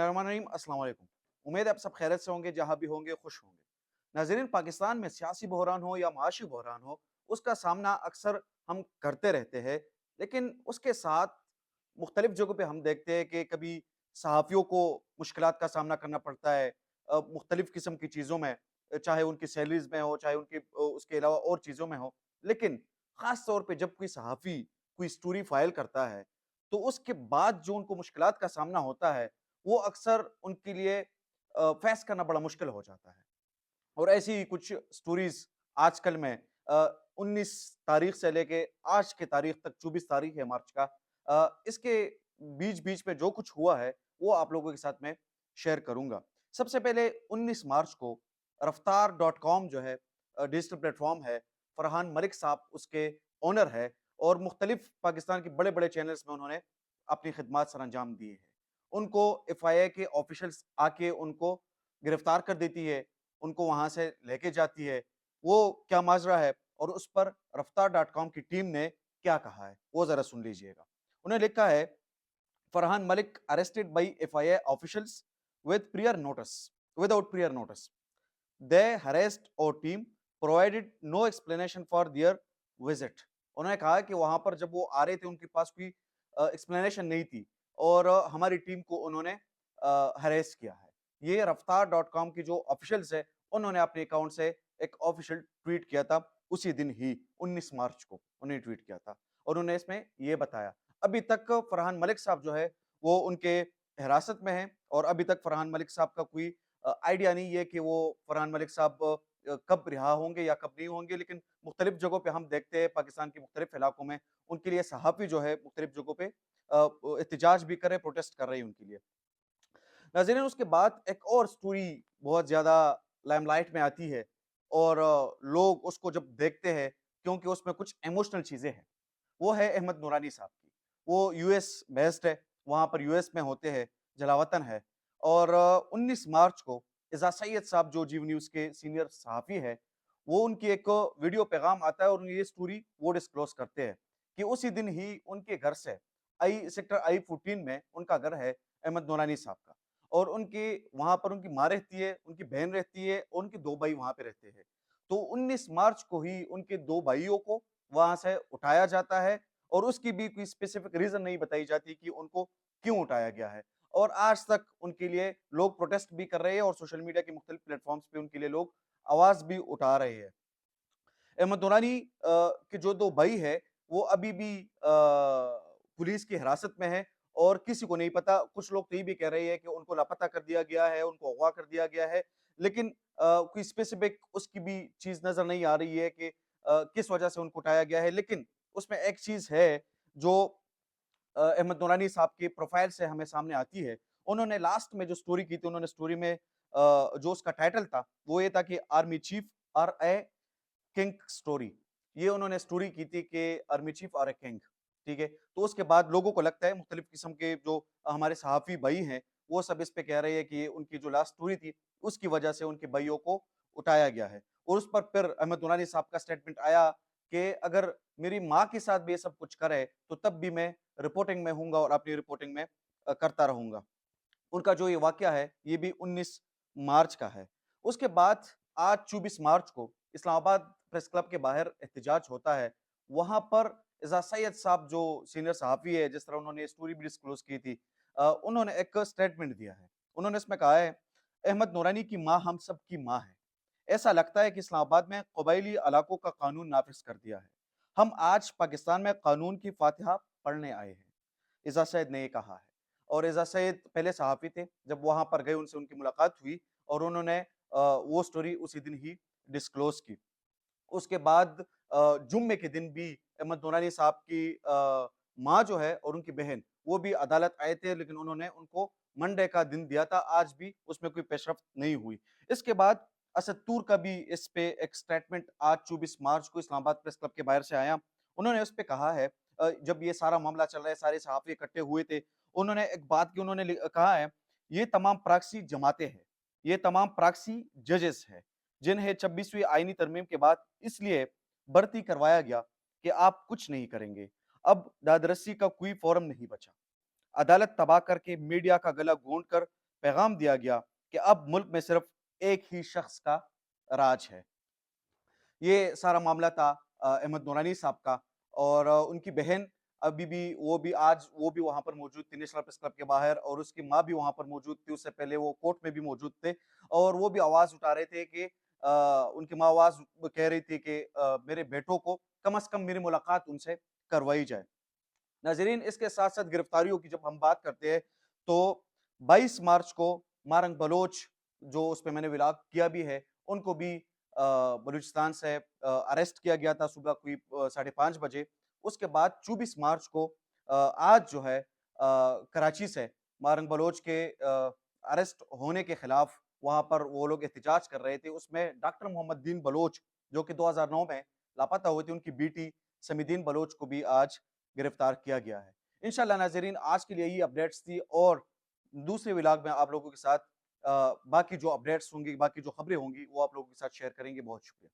रहमानिर्रहीम, अस्सलाम वालेकुम। उम्मीद है आप सब खैरियत से होंगे, जहाँ भी होंगे खुश होंगे। नाज़रीन, पाकिस्तान में सियासी बहरान हो या माशी बहरान हो, उसका सामना अक्सर हम करते रहते हैं, लेकिन उसके साथ मुख्तलिफ जगहों पे हम देखते हैं कि कभी सहाफ़ियों को मुश्किलात का सामना करना पड़ता है, मुख्तलिफ किस्म की चीज़ों में, चाहे उनकी सैलरीज़ में हो, चाहे उनकी उसके अलावा और चीज़ों में हो। लेकिन ख़ास तौर पे जब कोई सहाफ़ी कोई स्टोरी फ़ाइल करता है, तो उसके बाद जो उनको मुश्किलात का सामना होता है, वो अक्सर उनके लिए फेस करना बड़ा मुश्किल हो जाता है। और ऐसी ही कुछ स्टोरीज़ आजकल में 19 तारीख से लेके आज की तारीख तक 24 तारीख है मार्च का, इसके बीच-बीच में जो कुछ हुआ है, वो आप लोगों के साथ मैं शेयर करूँगा। सबसे पहले 19 मार्च को रफ्तार डॉट कॉम जो है डिजिटल प्लेटफ़ॉर्म है, फरहान मलिक साहब उसके ओनर है और मुख्तलिफ पाकिस्तान के बड़े-बड़े चैनल्स में उन्होंने अपनी खिदमात सरअंजाम दिए हैं। उनको एफआईए के ऑफ़िशियल्स आके उनको गिरफ्तार कर देती है, उनको वहाँ से लेके जाती है। वो क्या माजरा है और उस पर रफ्तार डॉट कॉम की टीम ने क्या कहा है, वो ज़रा सुन लीजिएगा। उन्होंने लिखा है, Farhan Malik arrested by FIA officials with prior notice without prior notice. They harassed और team provided no explanation for their visit. उन्होंने कहा कि वहां पर जब वो आ रहे थे उनके पास कोई एक्सप्लेनेशन नहीं थी और हमारी टीम को उन्होंने हरेस किया है। ये रफ्तार डॉट कॉम की जो ऑफिशियल्स है, उन्होंने अपने अकाउंट से एक ऑफिशियल ट्वीट किया था, उसी दिन ही 19 मार्च को उन्होंने ट्वीट किया था और उन्होंने इसमें ये बताया। अभी तक फरहान मलिक साहब जो है वो उनके हिरासत में है और अभी तक फरहान मलिक साहब का कोई आइडिया नहीं है कि वो फरहान मलिक साहब कब रिहा होंगे या कब नहीं होंगे, लेकिन मुख्तलिफ जगहों पे हम देखते हैं पाकिस्तान के मुख्तलिफ इलाकों में उनके लिए सहाफ़ी जो है मुख्तलिफ जगहों पे एहतजाज भी कर रहे हैं, प्रोटेस्ट कर रहे हैं उनके लिए। नाज़रीन, उसके बाद एक और स्टोरी बहुत ज़्यादा लाइमलाइट में आती है और लोग उसको जब देखते हैं, क्योंकि उसमें कुछ इमोशनल चीज़ें हैं। वो है अहमद नूरानी साहब की। वो यूएस बेस्ड है, वहाँ पर यूएस में होते हैं, जलावतन है और 19 मार्च को इज़ा सैयद साहब जो जीव न्यूज़ के सीनियर सहाफ़ी हैं, वो उनकी एक वीडियो पैगाम आता है और ये स्टोरी वो डिस्क्लोज़ करते हैं कि उसी दिन ही उनके घर से सेक्टर I-14 में उनका घर है अहमद नूरानी साहब का और उनकी वहाँ पर उनकी माँ रहती है, उनकी बहन रहती है और उनके 2 भाई वहाँ पे रहते हैं। तो 19 मार्च को ही उनके 2 भाइयों को वहाँ से उठाया जाता है और उसकी भी कोई स्पेसिफिक रीज़न नहीं बताई जाती कि उनको क्यों उठाया गया है। और आज तक उनके लिए लोग प्रोटेस्ट भी कर रहे हैं और सोशल मीडिया के मुख्तलिफ प्लेटफ़ॉर्म्स पे उनके लिए लोग आवाज़ भी उठा रहे हैं। अहमद नूरानी के जो 2 भाई हैं, वो अभी भी पुलिस की हिरासत में हैं और किसी को नहीं पता। कुछ लोग तो ये भी कह रहे हैं कि उनको लापता कर दिया गया है, उनको अगवा कर दिया गया है। लेकिन कोई स्पेसिफिक उसकी भी चीज़ नज़र नहीं आ रही है कि किस वजह से उनको उठाया गया है। लेकिन उसमें एक चीज़ है जो अहमद नूरानी साहब की प्रोफ़ाइल से हमें सामने आती है। उन्होंने लास्ट में जो स्टोरी की थी, उन्होंने स्टोरी में जो उसका टाइटल था, वो ये था कि army chief R a king story. ये उन्होंने स्टोरी की थी कि आर्मी चीफ और ए किंग, ठीक है? तो उसके बाद लोगों को लगता है मुख्तलिफ किस्म के जो हमारे सहाफ़ी भाई हैं, वो सब इस पे कह रहे हैं कि उनकी जो लास्ट स्टोरी थी, उसकी वजह से उनके भाइयों को उठाया गया है। और उस पर फिर अहमद नूरानी साहब का स्टेटमेंट आया कि अगर मेरी माँ के साथ भी ये सब कुछ करे, तो तब भी मैं रिपोर्टिंग में हूँगा और अपनी रिपोर्टिंग में करता रहूँगा। उनका जो ये वाक़या है, ये भी 19 मार्च का है। उसके बाद आज 24 मार्च को इस्लामाबाद प्रेस क्लब के बाहर एहतजाज होता है। वहाँ पर इज़ा सैयद साहब जो सीनियर सहाफ़ी है, जिस तरह उन्होंने स्टोरी भी डिस्क्लोज़ की थी, उन्होंने एक स्टेटमेंट दिया है। उन्होंने इसमें कहा है, अहमद नूरानी की माँ हम सब की माँ है। ऐसा लगता है कि इस्लामाबाद में कबायली इलाकों का कानून नाफ़िज़ कर दिया है। हम आज पाकिस्तान में कानून की फ़ातिहा पढ़ने आए हैं। इज़ा सैयद ने ये कहा है और इज़ा सैयद पहले सहाफ़ी थे, जब वहाँ पर गए उनसे उनकी मुलाकात हुई और उन्होंने वो स्टोरी उसी दिन ही डिस्क्लोज़ की। उसके बाद जुम्मे के दिन भी अहमद नूरानी साहब की माँ जो है और उनकी बहन, वो भी अदालत आए थे, लेकिन उन्होंने उनको मंडे का दिन दिया था, आज भी उसमें कोई पेशरफ्त नहीं हुई। इसके बाद असद तूर का भी इस पे एक स्टेटमेंट आज 24 मार्च को इस्लामाबाद प्रेस क्लब के बाहर से आया। उन्होंने उस पे कहा है, जब ये सारा मामला चल रहा है, सारे सहाफ़ी इकट्ठे हुए थे, उन्होंने एक बात की उन्होंने कहा है, ये तमाम प्रॉक्सी जमातें हैं, ये तमाम प्रॉक्सी जजेस हैं, जिन्हें 26वीं आईनी तरमीम के बाद इसलिए भर्ती करवाया गया कि आप कुछ नहीं करेंगे। अब दादरसी का कोई फ़ोरम नहीं बचा। अदालत तबाह करके मीडिया का गला घोंट कर پیغام دیا گیا کہ اب ملک میں صرف ایک ہی شخص کا راج ہے۔ یہ سارا معاملہ تھا احمد نورانی صاحب کا، اور ان کی بہن ابھی بھی وہ بھی وہاں پر موجود تھی نیشنل پریس کلب کے باہر، اور اس کی ماں بھی وہاں پر موجود تھی، اس سے پہلے وہ کورٹ میں بھی موجود تھے، اور وہ بھی آواز اٹھا رہے تھے کہ ان کی ماں آواز کہہ رہی تھی کہ میرے بیٹوں کو کم از کم میری ملاقات ان سے کروائی جائے۔ ناظرین، اس کے ساتھ ساتھ گرفتاریوں کی جب ہم بات کرتے ہیں تو 22 مارچ کو مارنگ بلوچ، جو اس پہ میں نے ولاگ کیا بھی ہے، ان کو بھی بلوچستان سے اریسٹ کیا گیا تھا صبح کوئی 5:30 بجے۔ اس کے بعد 24 مارچ کو آج جو ہے کراچی سے مارنگ بلوچ کے اریسٹ ہونے کے خلاف وہاں پر وہ لوگ احتجاج کر رہے تھے۔ اس میں ڈاکٹر محمد دین بلوچ، جو کہ 2009 میں لاپتہ ہوئے تھے، ان کی بیٹی سمیدین بلوچ کو بھی آج گرفتار کیا گیا ہے۔ انشاءاللہ ناظرین، آج کے لیے یہ اپڈیٹس تھی، اور دوسرے ولاگ میں آپ لوگوں کے ساتھ باقی جو اپڈیٹس ہوں گی، باقی جو خبریں ہوں گی، وہ آپ لوگوں کے ساتھ شیئر کریں گے۔ بہت شکریہ۔